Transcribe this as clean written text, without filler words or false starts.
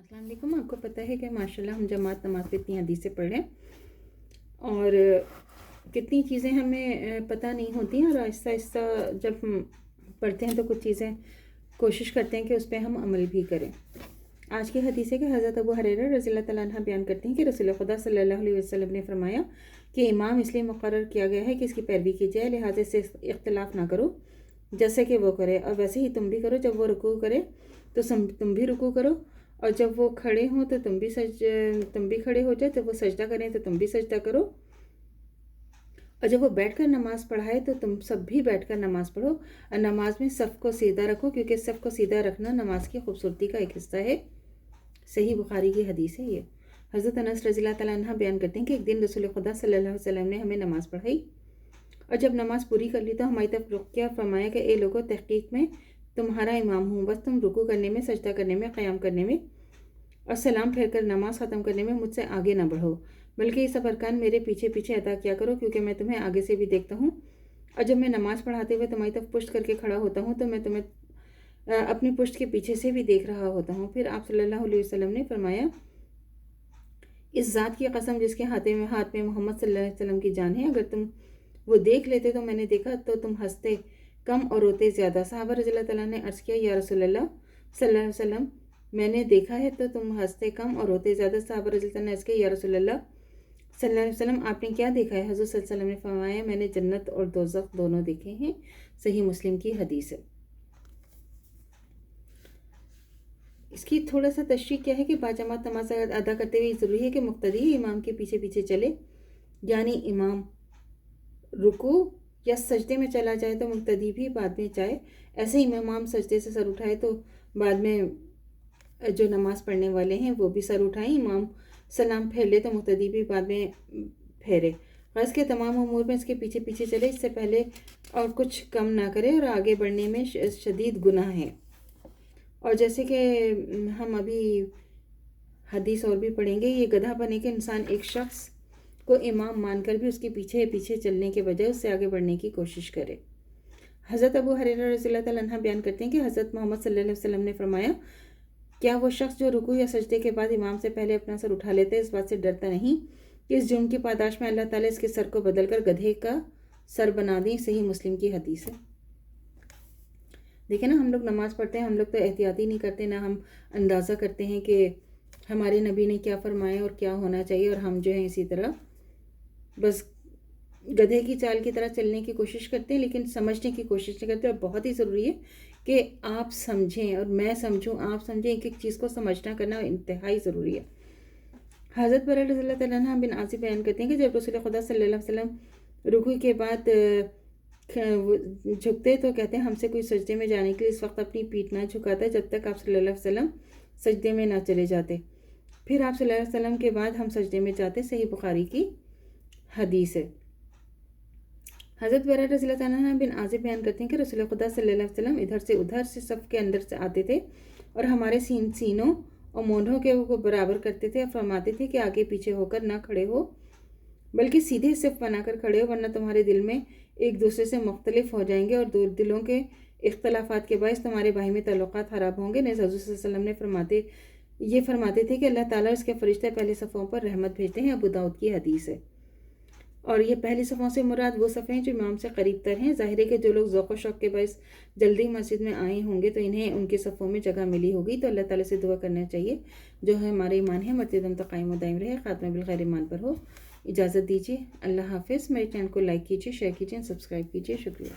अस्सलाम वालेकुम। आपको पता है कि माशाल्लाह हम जमात नमाज पे इतनी हदीसें पढ़ रहे हैं और कितनी चीज़ें हमें पता नहीं होती हैं, और आहिस्ता आहिस्ता जब हम पढ़ते हैं तो कुछ चीज़ें कोशिश करते हैं कि उस पर हम अमल भी करें। आज की हदीस है कि हज़रत अबू हुरैरा रज़ियल्लाहु तआला अन्हु बयान करते हैं कि रसूल खुदा सल्लल्लाहु अलैहि वसल्लम ने फरमाया कि इमाम इसलिए मुकर्रर किया गया है कि इसकी पैरवी की जाए, लिहाजा से इख्तिलाफ़ ना करो जैसे कि वो करे, और वैसे ही तुम भी करो। जब वो रुकू करे तो तुम भी रुकू करो, और जब वो खड़े हों तो तुम भी खड़े हो जाए। जब वो सजदा करें तो तुम भी सजदा करो, और जब वो बैठकर नमाज पढ़ाए तो तुम सब भी बैठकर नमाज पढ़ो। और नमाज में सफ़ को सीधा रखो, क्योंकि सफ़ को सीधा रखना नमाज की खूबसूरती का एक हिस्सा है। सही बुखारी की हदीस है ये। हज़रत अनस रज़ियल्लाहु तआला अन्हु बयान करते हैं कि एक दिन रसूल खुदा सल्लल्लाहु अलैहि वसल्लम ने हमें नमाज़ पढ़ाई, और जब नमाज पूरी कर ली तो हमारी तरफ रुख किया, फरमाया कि ए लोगों, तहकीक में तुम्हारा इमाम हूँ, बस तुम रुकू करने में, सजदा करने में, क़याम करने में और सलाम फेर कर नमाज ख़त्म करने में मुझसे आगे ना बढ़ो, बल्कि ये सब अरकान मेरे पीछे पीछे अदा किया करो, क्योंकि मैं तुम्हें आगे से भी देखता हूँ। और जब मैं नमाज़ पढ़ाते हुए तुम्हारी तरफ पुश्त करके खड़ा होता हूँ तो मैं तुम्हें अपनी पुश्त के पीछे से भी देख रहा होता हूँ। फिर आप सल्लल्लाहु अलैहि वसल्लम ने फरमाया, इस ज़ात की कसम जिसके हाथ में मोहम्मद सल्लल्लाहु अलैहि वसल्लम की जान है, अगर तुम वो देख लेते तो मैंने देखा तो तुम हंसते कम और रोते ज़्यादा। सहाबा रज़ियल्लाहु तआला ने अर्ज़ किया, या रसूलल्लाह सल्लल्लाहु अलैहि वसल्लम, मैंने देखा है तो तुम हंसते कम और रोते ज़्यादा। सहाबा रज़ियल्लाहु तआला ने अर्ज़ किया, या रसूलल्लाह सल्लल्लाहु अलैहि वसल्लम, आपने क्या देखा है? हज़रत सल्लल्लाहु अलैहि वसल्लम ने फरमाया, मैंने जन्नत और दोज़ख दोनों देखे हैं। सही मुस्लिम की हदीस है। इसकी थोड़ा सा तशरीह क्या है कि बाजमात नमाज अदा करते हुए ज़रूरी है कि मुक्तदी इमाम के पीछे पीछे चले, यानी इमाम रुकू या सजदे में चला जाए तो मुक्तदी भी बाद में जाए। ऐसे ही इमाम सजदे से सर उठाए तो बाद में जो नमाज़ पढ़ने वाले हैं वो भी सर उठाएं। इमाम सलाम फेर ले तो मुक्तदी भी बाद में फेरे। ग़ज़ के तमाम उमूर में इसके पीछे पीछे चले, इससे पहले और कुछ कम ना करे, और आगे बढ़ने में शदीद गुनाह है। और जैसे कि हम अभी हदीस और भी पढ़ेंगे, ये गधा बने के इंसान एक शख्स को इमाम मानकर भी उसके पीछे पीछे चलने के बजाय उससे आगे बढ़ने की कोशिश करे। हज़रत अबू हुरैरा रज़ियल्लाहु तआला अन्हु बयान करते हैं कि हज़रत मोहम्मद सल्लल्लाहु अलैहि वसल्लम ने फरमाया, क्या वो शख्स जो रुकू या सजदे के बाद इमाम से पहले अपना सर उठा लेता है, इस बात से डरता नहीं कि इस जुर्म की पादाश में अल्लाह ताला इसके सर को बदलकर गधे का सर बना दें? सही मुस्लिम की हदीस है। देखिए ना, हम लोग नमाज़ पढ़ते हैं, हम लोग तो एहतियाती नहीं करते, ना हम अंदाज़ा करते हैं कि हमारे नबी ने क्या फरमाया और क्या होना चाहिए, और हम जो है इसी तरह बस गधे की चाल की तरह चलने की कोशिश करते हैं, लेकिन समझने की कोशिश नहीं करते। और बहुत ही ज़रूरी है कि आप समझें और मैं समझूं, आप समझें, एक एक चीज़ को समझना करना इंतहाई ज़रूरी है। हज़रत बरा रज़ियल्लाहु तआला अन्हा बिन आसिफ बयान करते हैं कि जब रसूल खुदा सल्लल्लाहु अलैहि वसल्लम रुकू के बाद झुकते तो कहते हैं, हमसे कोई सजदे में जाने के लिए इस वक्त अपनी पीठ ना झुकाता जब तक आप सल्लल्लाहु अलैहि वसल्लम सजदे में ना चले जाते। फिर आप सल्लल्लाहु अलैहि वसल्लम के बाद हम सजदे में जाते। सही बुखारी की हदीस है। हज़रत बरा रज़ियल्लाहु तआला बिन आसिफ बयान करते हैं कि रसूल खुदा सल्लल्लाहु अलैहि वसल्लम इधर से उधर से सफ़ के अंदर से आते थे, और हमारे सीनों और मोंढों के को बराबर करते थे और फरमाते थे कि आगे पीछे होकर ना खड़े हो, बल्कि सीधे सिर्फ बनाकर खड़े हो, वरना तुम्हारे दिल में एक दूसरे से मुख्तलिफ हो जाएंगे, और दो दिलों के इख्तलाफात के बायस तुम्हारे भाई में ताल्लुकात खराब होंगे। नेज़ हज़रत सल्लल्लाहु अलैहि वसल्लम ने फरमाते थे कि अल्लाह ताला इसके फरिश्ते पहले सफ़ों पर रहमत भेजते हैं। अबू दाऊद की हदीस है। और ये पहली सफ़ों से मुराद वो सफ़े हैं जो इमाम से करीब तर हैं। ज़ाहिर है कि जो लोग ज़ौक़ व शौक़ के बायस जल्दी मस्जिद में आए होंगे तो इन्हें उनके सफ़ों में जगह मिली होगी। तो अल्लाह ताला से दुआ करना चाहिए जो है हमारे ईमान है मज़ीदन तक कायम व दायम रहे, ख़ात्मा बिल खैर ईमान पर हो। इजाज़त दीजिए, अल्लाह हाफ़िज़। मेरे चैनल को लाइक कीजिए, शेयर कीजिए, सब्सक्राइब कीजिए। शुक्रिया।